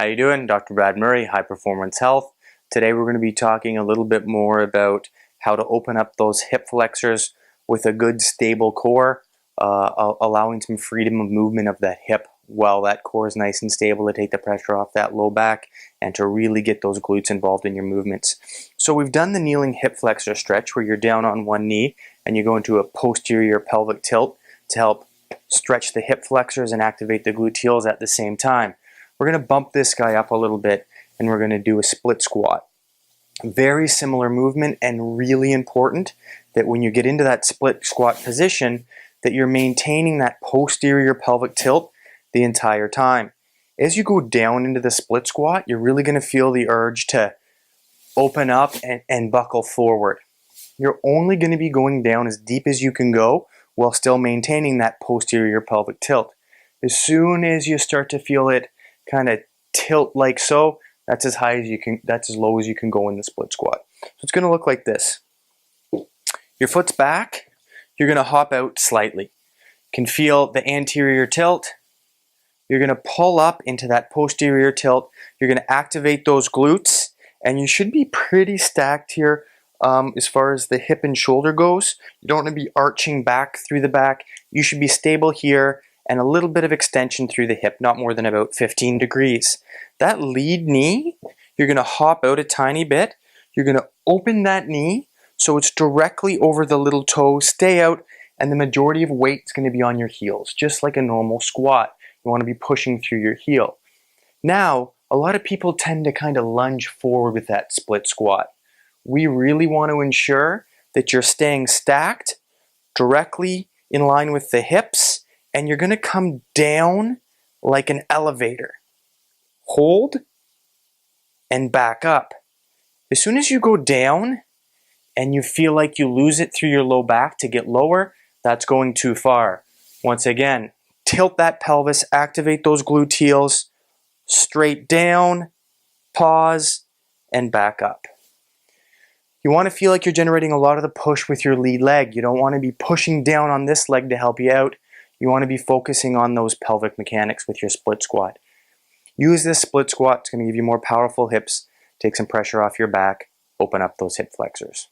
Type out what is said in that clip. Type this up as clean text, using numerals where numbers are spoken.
How you doing? Dr. Brad Murray, High Performance Health. Today we're going to be talking a little bit more about how to open up those hip flexors with a good stable core, allowing some freedom of movement of the hip while that core is nice and stable to take the pressure off that low back and to really get those glutes involved in your movements. So we've done the kneeling hip flexor stretch where you're down on one knee and you go into a posterior pelvic tilt to help stretch the hip flexors and activate the gluteals at the same time. We're going to bump this guy up a little bit and we're going to do a split squat. Very similar movement, and really important that when you get into that split squat position that you're maintaining that posterior pelvic tilt the entire time. As you go down into the split squat, you're really going to feel the urge to open up and buckle forward. You're only going to be going down as deep as you can go while still maintaining that posterior pelvic tilt. As soon as you start to feel it kind of tilt like so, that's as high as you can, that's as low as you can go in the split squat. So it's going to look like this. Your foot's back, you're going to hop out slightly. You can feel the anterior tilt. You're going to pull up into that posterior tilt. You're going to activate those glutes, and you should be pretty stacked here as far as the hip and shoulder goes. You don't want to be arching back through the back. You should be stable here and a little bit of extension through the hip, not more than about 15 degrees. That lead knee, you're going to hop out a tiny bit. You're going to open that knee so it's directly over the little toe. Stay out, and the majority of weight is going to be on your heels, just like a normal squat. You want to be pushing through your heel. Now, a lot of people tend to kind of lunge forward with that split squat. We really want to ensure that you're staying stacked directly in line with the hips, and you're going to come down like an elevator. Hold and back up. As soon as you go down and you feel like you lose it through your low back to get lower, that's going too far. Once again, tilt that pelvis, activate those gluteals, straight down, pause, and back up. You want to feel like you're generating a lot of the push with your lead leg. You don't want to be pushing down on this leg to help you out. You want to be focusing on those pelvic mechanics with your split squat. Use this split squat. It's going to give you more powerful hips, take some pressure off your back, open up those hip flexors.